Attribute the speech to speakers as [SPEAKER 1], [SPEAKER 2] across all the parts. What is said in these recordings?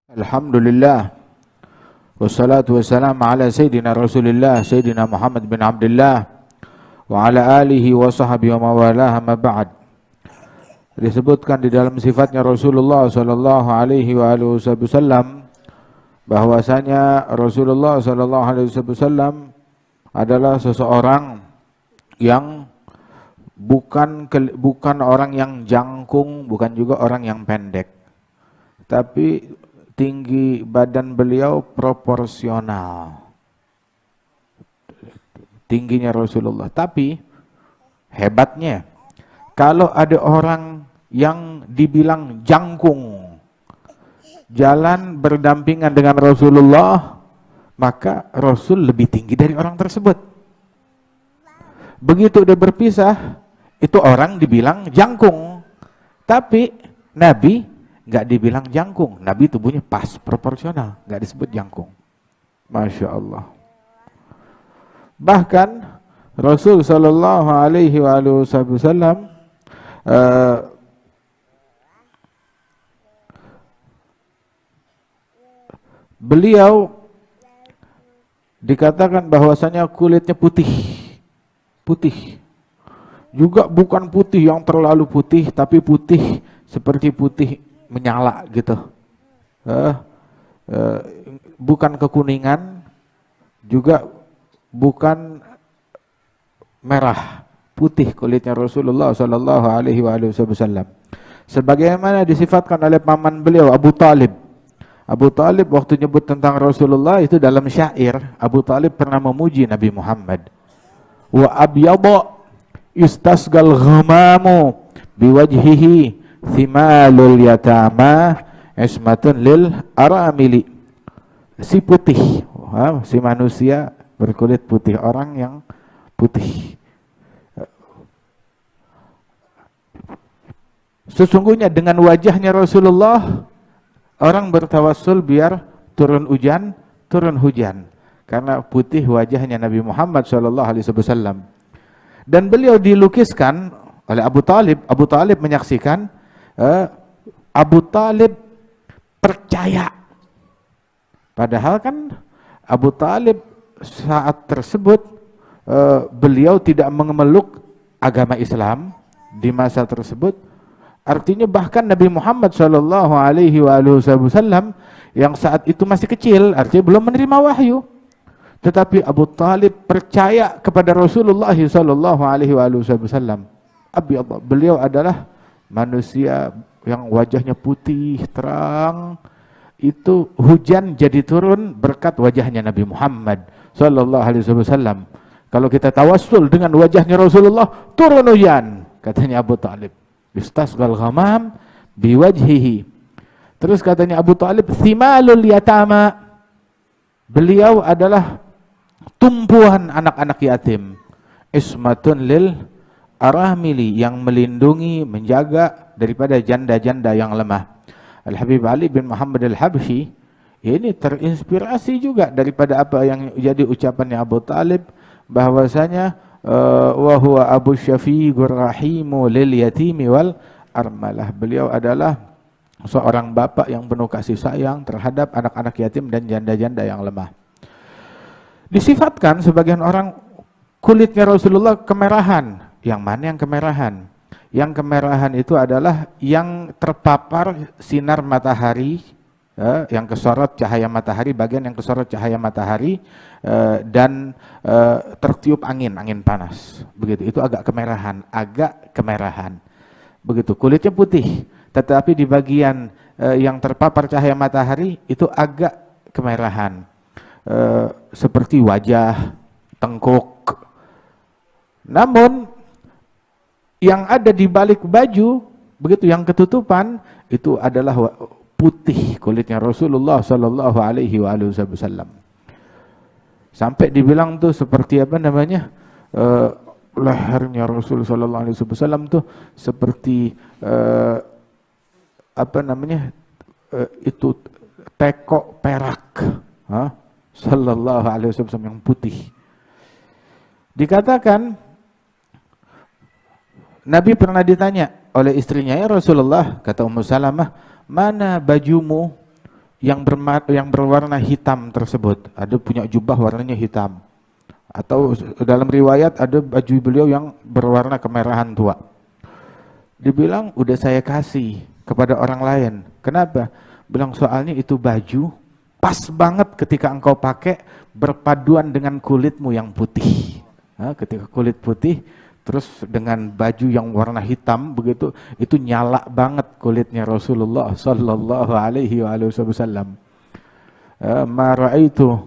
[SPEAKER 1] Alhamdulillah wassalatu wassalamu ala Sayyidina Rasulillah Sayyidina Muhammad bin Abdullah wa ala alihi wa sahbihi wa mawalah ma ba'd. Disebutkan di dalam sifatnya Rasulullah sallallahu alaihi wa alihi wasallam bahwasanya Rasulullah sallallahu alaihi wasallam adalah seseorang yang bukan orang yang jangkung, bukan juga orang yang pendek, tapi tinggi badan beliau proporsional tingginya Rasulullah. Tapi hebatnya, kalau ada orang yang dibilang jangkung jalan berdampingan dengan Rasulullah, maka Rasul lebih tinggi dari orang tersebut. Begitu dia berpisah, itu orang dibilang jangkung, tapi Nabi nggak dibilang jangkung. Nabi tubuhnya pas, proporsional, nggak disebut jangkung. Masya Allah. Bahkan Rasul Sallallahu Alaihi Wasallam beliau dikatakan bahwasanya kulitnya putih, juga bukan putih yang terlalu putih, tapi putih seperti putih menyala gitu, bukan kekuningan, juga bukan merah, putih kulitnya Rasulullah Sallallahu Alaihi Wasallam. Sebagaimana disifatkan oleh paman beliau Abu Talib. Abu Talib waktu nyebut tentang Rasulullah itu dalam syair, Abu Talib pernah memuji Nabi Muhammad. Wa abyadha yustasgal ghamamu biwajhihi thimalul yatama ismatun lil aramili. Si putih, si manusia berkulit putih, orang yang putih. Sesungguhnya dengan wajahnya Rasulullah, orang bertawassul biar turun hujan, karena putih wajahnya Nabi Muhammad SAW. Dan beliau dilukiskan oleh Abu Talib. Abu Talib menyaksikan, Abu Talib percaya. Padahal kan Abu Talib saat tersebut beliau tidak memeluk agama Islam di masa tersebut. Artinya bahkan Nabi Muhammad Shallallahu Alaihi Wasallam yang saat itu masih kecil, artinya belum menerima wahyu. Tetapi Abu Talib percaya kepada Rasulullah Shallallahu Alaihi Wasallam. Beliau adalah manusia yang wajahnya putih terang. Itu hujan jadi turun berkat wajahnya Nabi Muhammad Shallallahu Alaihi Wasallam. Kalau kita tawassul dengan wajahnya Rasulullah, turun hujan, katanya Abu Talib. Istasgal ghamam biwajhihi. Terus katanya Abu Talib, thimalul yatama. Beliau adalah tumpuan anak-anak yatim. Ismatun lil aramili, yang melindungi, menjaga daripada janda-janda yang lemah. Al-Habib Ali bin Muhammad Al-Habsyi ini terinspirasi juga daripada apa yang jadi ucapannya Abu Talib, bahwasanya wa huwa Abu Syafiqur Rahimu lil yatimi wal armalah. Beliau adalah seorang bapak yang penuh kasih sayang terhadap anak-anak yatim dan janda-janda yang lemah. Disifatkan sebagian orang kulitnya Rasulullah kemerahan. Yang mana yang kemerahan? Yang kemerahan itu adalah yang terpapar sinar matahari, yang kesorot cahaya matahari, bagian yang kesorot cahaya matahari, dan tertiup angin panas. Begitu, itu agak kemerahan. Begitu, kulitnya putih, tetapi di bagian yang terpapar cahaya matahari itu agak kemerahan. Seperti wajah, tengkuk. Namun yang ada di balik baju, begitu, yang ketutupan, itu adalah putih kulitnya Rasulullah Sallallahu Alaihi Wasallam. Sampai dibilang tuh seperti apa namanya, lehernya Rasul Sallallahu Alaihi Wasallam tuh seperti apa namanya, itu teko perak, Sallallahu Alaihi Wasallam, yang putih. Dikatakan Nabi pernah ditanya oleh istrinya, ya Rasulullah, kata Ummu Salamah, mana bajumu yang berwarna hitam tersebut. Ada punya jubah warnanya hitam. Atau dalam riwayat ada baju beliau yang berwarna kemerahan tua. Dibilang udah saya kasih kepada orang lain. Kenapa? Bilang soalnya itu baju pas banget ketika engkau pakai berpaduan dengan kulitmu yang putih. Nah, ketika kulit putih terus dengan baju yang warna hitam begitu, itu nyala banget kulitnya Rasulullah sallallahu alaihi wasallam. Ma ra'aitu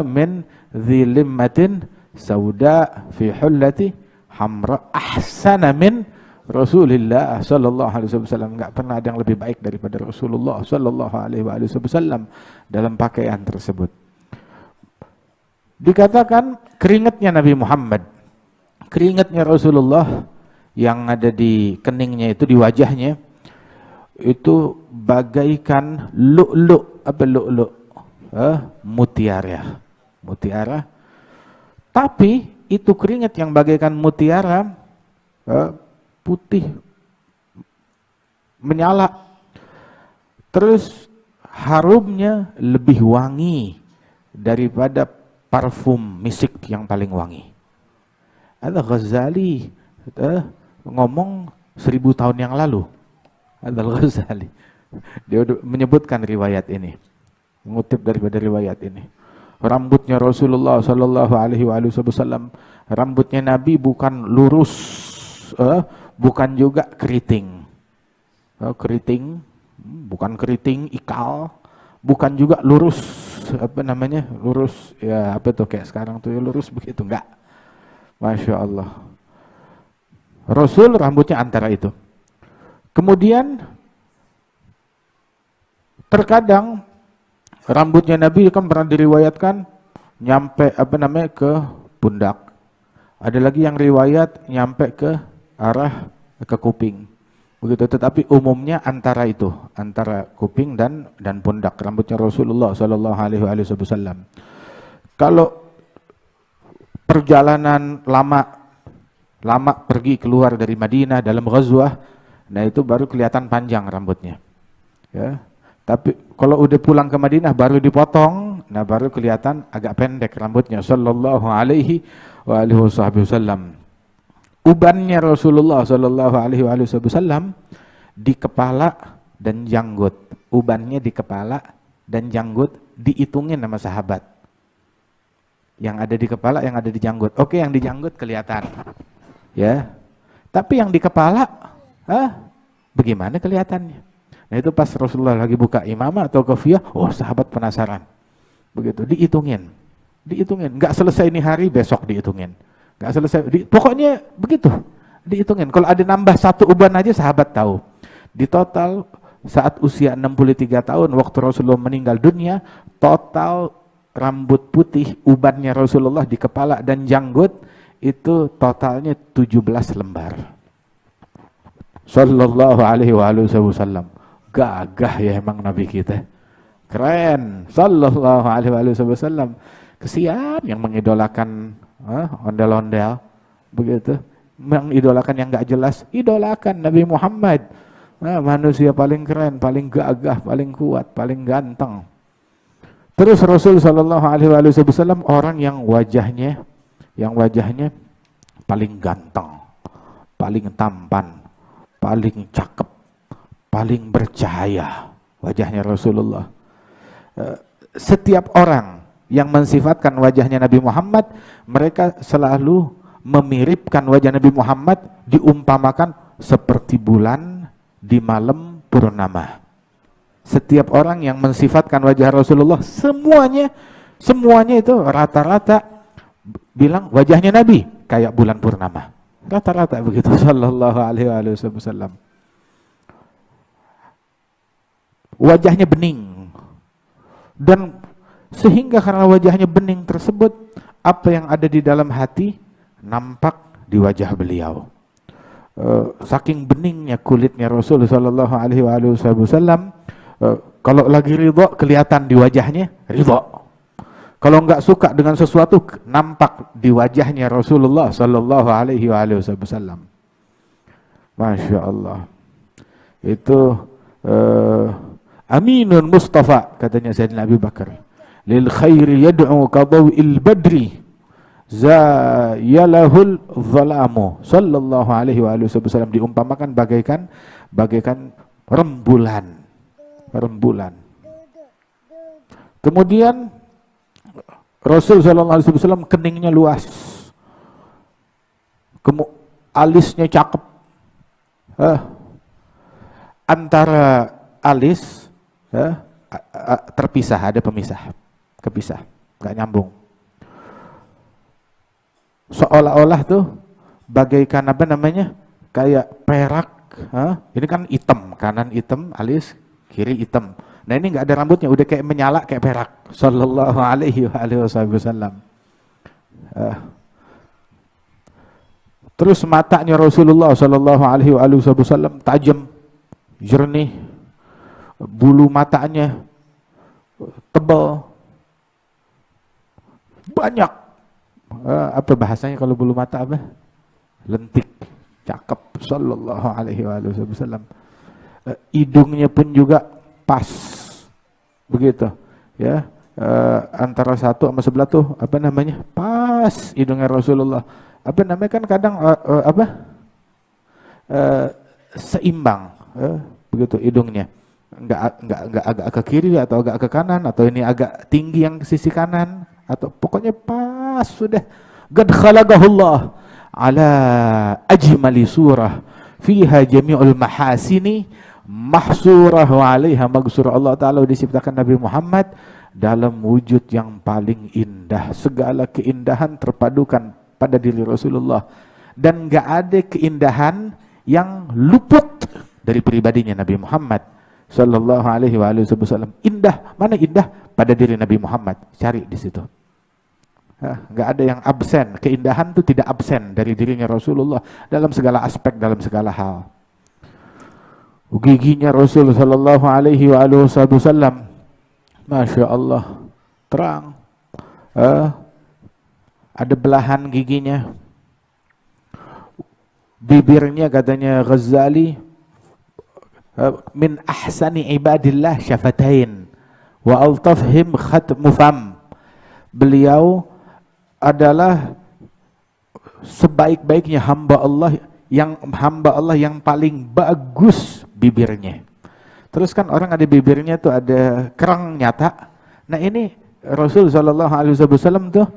[SPEAKER 1] min dhilimmatin sauda fi hullati hamra ahsana min Rasulullah sallallahu alaihi wasallam. Enggak pernah ada yang lebih baik daripada Rasulullah sallallahu alaihi wasallam dalam pakaian tersebut. Dikatakan keringatnya Nabi Muhammad, keringatnya Rasulullah yang ada di keningnya itu, di wajahnya itu bagaikan lu'lu', apa lu'lu'? Mutiara. Mutiara. Tapi itu keringat yang bagaikan mutiara, putih, menyala. Terus harumnya lebih wangi daripada parfum misik yang paling wangi. Al-Ghazali ngomong 1000 tahun yang lalu. Al-Ghazali dia menyebutkan riwayat ini, mengutip daripada riwayat ini. Rambutnya Rasulullah sallallahu alaihi wasallam, rambutnya Nabi bukan lurus, bukan juga keriting. Keriting, bukan keriting ikal, bukan juga lurus, apa namanya? Lurus ya, apa tuh kayak sekarang tuh ya lurus begitu, enggak. Masya Allah. Rasul rambutnya antara itu. Kemudian terkadang rambutnya Nabi kan pernah diriwayatkan nyampe apa namanya ke pundak. Ada lagi yang riwayat nyampe ke arah ke kuping. Begitu, tetapi umumnya antara itu, antara kuping dan pundak rambutnya Rasulullah sallallahu alaihi wasallam. Kalau perjalanan lama pergi keluar dari Madinah dalam ghazwah, nah itu baru kelihatan panjang rambutnya. Ya. Tapi kalau udah pulang ke Madinah baru dipotong, nah baru kelihatan agak pendek rambutnya sallallahu alaihi wasallam. Ubannya Rasulullah sallallahu alaihi wasallam di kepala dan janggut. Ubannya di kepala dan janggut dihitungin sama sahabat. Yang ada di kepala, yang ada di janggut. Oke, yang di janggut kelihatan. Ya. Tapi yang di kepala, bagaimana kelihatannya? Nah itu pas Rasulullah lagi buka imamah atau kofiyah, oh sahabat penasaran. Begitu, dihitungin. Dihitungin, enggak selesai ini hari, besok dihitungin. Enggak selesai, pokoknya begitu. Dihitungin. Kalau ada nambah 1 uban aja sahabat tahu. Di total saat usia 63 tahun waktu Rasulullah meninggal dunia, total rambut putih ubannya Rasulullah di kepala dan janggut itu totalnya 17 lembar. Sallallahu alaihi wasallam. Gagah ya emang Nabi kita. Keren. Sallallahu alaihi wasallam. Kesian yang mengidolakan ondel-ondel begitu. Mengidolakan yang enggak jelas. Idolakan Nabi Muhammad. Manusia paling keren, paling gagah, paling kuat, paling ganteng. Terus Rasul sallallahu alaihi wasallam orang yang wajahnya paling ganteng, paling tampan, paling cakep, paling bercahaya wajahnya Rasulullah. Setiap orang yang mensifatkan wajahnya Nabi Muhammad, mereka selalu memiripkan wajah Nabi Muhammad diumpamakan seperti bulan di malam purnama. Setiap orang yang mensifatkan wajah Rasulullah, semuanya itu rata-rata bilang wajahnya Nabi kayak bulan purnama. Rata-rata begitu sallallahu alaihi wasallam. Wajahnya bening. Dan sehingga karena wajahnya bening tersebut, apa yang ada di dalam hati nampak di wajah beliau. Saking beningnya kulitnya Rasul sallallahu alaihi wasallam, kalau lagi ridho kelihatan di wajahnya ridho. Kalau enggak suka dengan sesuatu nampak di wajahnya Rasulullah sallallahu alaihi wasallam. Masya Allah. Itu Aminun Mustafa, katanya Sayyidina Abu Bakar. Lil khairi yad'u kadawil badri zayalahul zalamu. Sallallahu alaihi wasallam diumpamakan bagaikan rembulan. Kemudian Rasul sallallahu alaihi wasallam keningnya luas. Alisnya cakep. Antara alis terpisah, ada kepisah, nggak nyambung. Seolah-olah tuh bagaikan apa namanya, kayak perak. Ini kan hitam, kanan hitam, alis kiri hitam. Nah ini nggak ada rambutnya, udah kayak menyala kayak perak. Sallallahu alaihi wasallam. Terus matanya Rasulullah sallallahu alaihi wasallam tajam, jernih. Bulu matanya tebal, banyak. Apa bahasanya kalau bulu mata apa? Lentik, cakep. Sallallahu alaihi wasallam. Hidungnya pun juga pas, begitu, ya. Antara satu sama sebelah tuh apa namanya? Pas hidungnya Rasulullah. Apa namanya kan kadang seimbang, begitu hidungnya. Enggak agak ke kiri atau agak ke kanan, atau ini agak tinggi yang sisi kanan, atau pokoknya pas sudah. Qad khalaqahullah ala ajmali surah fiha jami'ul mahasini mahsurah wa 'alaiha maghsurah. Allah taala diciptakan Nabi Muhammad dalam wujud yang paling indah. Segala keindahan terpadukan pada diri Rasulullah, dan enggak ada keindahan yang luput dari pribadinya Nabi Muhammad sallallahu alaihi wasallam. Indah, mana indah? Pada diri Nabi Muhammad. Cari di situ. Enggak ada yang absen. Keindahan itu tidak absen dari dirinya Rasulullah dalam segala aspek, dalam segala hal. Giginya Rasul sallallahu alaihi wasallam, Masya Allah, terang. Ada belahan giginya. Bibirnya katanya Ghazali, min ahsani ibadillah syafatain wa altafhim khatmu fam. Beliau adalah sebaik-baiknya hamba Allah yang paling bagus bibirnya. Terus kan orang ada bibirnya tuh ada kerang nyata. Nah ini Rasul sallallahu alaihi wasallam tuh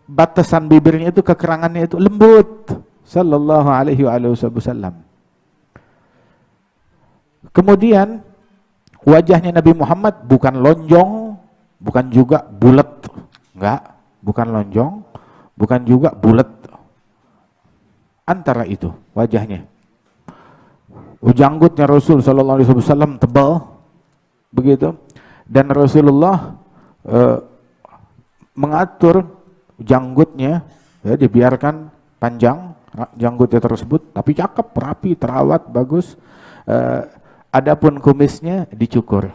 [SPEAKER 1] batasan bibirnya itu, kekerangannya itu lembut. Sallallahu alaihi wasallam. Kemudian wajahnya Nabi Muhammad bukan lonjong, bukan juga bulat, enggak, bukan lonjong, bukan juga bulat. Antara itu wajahnya. Janggutnya Rasul sallallahu alaihi wasallam tebal, begitu. Dan Rasulullah mengatur janggutnya, ya, dibiarkan panjang janggutnya tersebut, tapi cakep, rapi, terawat, bagus. Adapun kumisnya dicukur,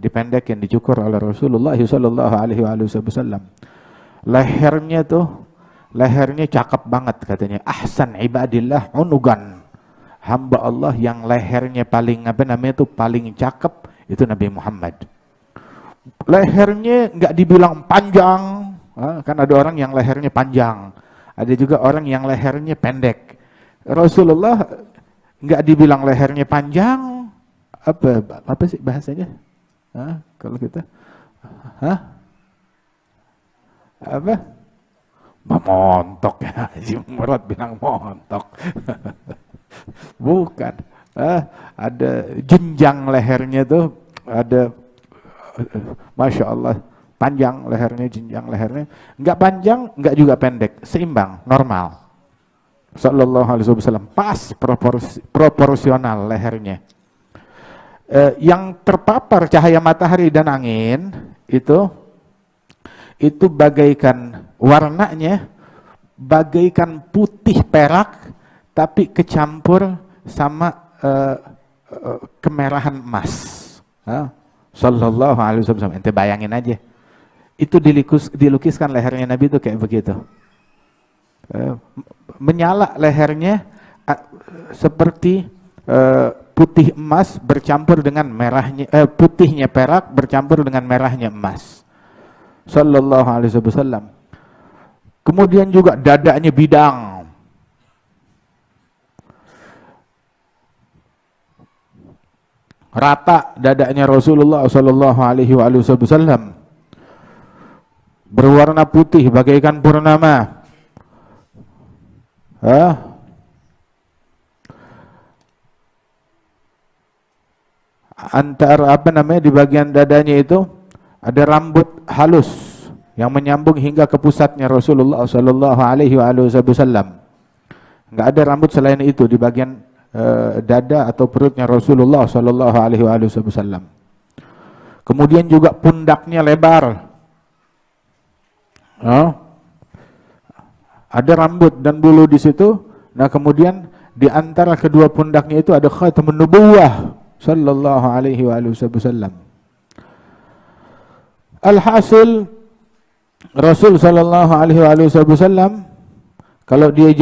[SPEAKER 1] dipendekin, dicukur oleh Rasulullah sallallahu alaihi wasallam. Lehernya cakep banget katanya. Ahsan ibadillah unugan. Hamba Allah yang lehernya paling paling cakep itu Nabi Muhammad. Lehernya nggak dibilang panjang, kan ada orang yang lehernya panjang, ada juga orang yang lehernya pendek. Rasulullah nggak dibilang lehernya panjang, apa sih bahasanya? Kalau kita, apa? Montok ya, Haji Murad bilang montok. Bukan, ada jenjang lehernya tuh, ada, Masya Allah, panjang lehernya, jenjang lehernya, nggak panjang, nggak juga pendek, seimbang, normal. Sallallahu alaihi wasallam, pas proporsional lehernya. Yang terpapar cahaya matahari dan angin itu bagaikan warnanya bagaikan putih perak, tapi kecampur sama kemerahan emas. Sallallahu alaihi wasallam. Ente bayangin aja, itu dilukiskan lehernya Nabi itu kayak begitu. Menyala lehernya seperti putih emas bercampur dengan merahnya, putihnya perak bercampur dengan merahnya emas. Sallallahu alaihi wasallam. Kemudian juga dadanya bidang. Rata dadanya Rasulullah sallallahu alaihi wasallam. Berwarna putih bagaikan purnama. Antara di bagian dadanya itu ada rambut halus yang menyambung hingga ke pusatnya Rasulullah sallallahu alaihi wasallam. Enggak ada rambut selain itu di bagian dada atau perutnya Rasulullah sallallahu alaihi wasallam. Kemudian juga pundaknya lebar. Ada rambut dan bulu di situ. Nah, kemudian di antara kedua pundaknya itu ada khatamun nubuwah sallallahu alaihi wasallam. Alhasil Rasul sallallahu alaihi wasallam kalau dia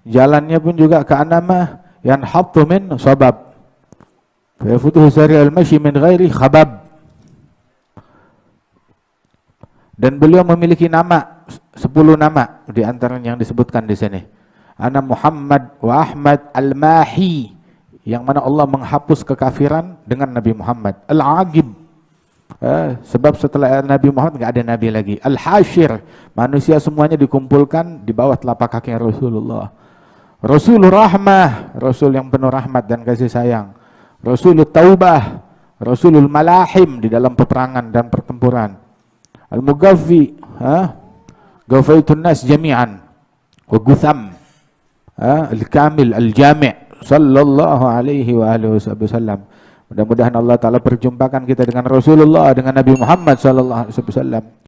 [SPEAKER 1] jalannya pun juga ka'annama yanhattu min sabab fa yafutuhu sari'al mashi min ghairi khabab. Dan beliau memiliki nama 10 nama di antara yang disebutkan di sini. Ana Muhammad wa Ahmad al-Mahi, yang mana Allah menghapus kekafiran dengan Nabi Muhammad. Al-Aqib, sebab setelah Nabi Muhammad enggak ada nabi lagi. Al-Hashir, manusia semuanya dikumpulkan di bawah telapak kaki Rasulullah. Rasulur Rahmah, Rasul yang penuh rahmat dan kasih sayang. Rasulul Taubah, Rasulul Malahim di dalam peperangan dan pertempuran. Al-Mughaffi, Ghafaitun nas jami'an wa gutham, Al-Kamil Al-Jami' sallallahu alaihi wa alihi wasallam. Mudah-mudahan Allah Ta'ala perjumpakan kita dengan Rasulullah, dengan Nabi Muhammad sallallahu alaihi wasallam.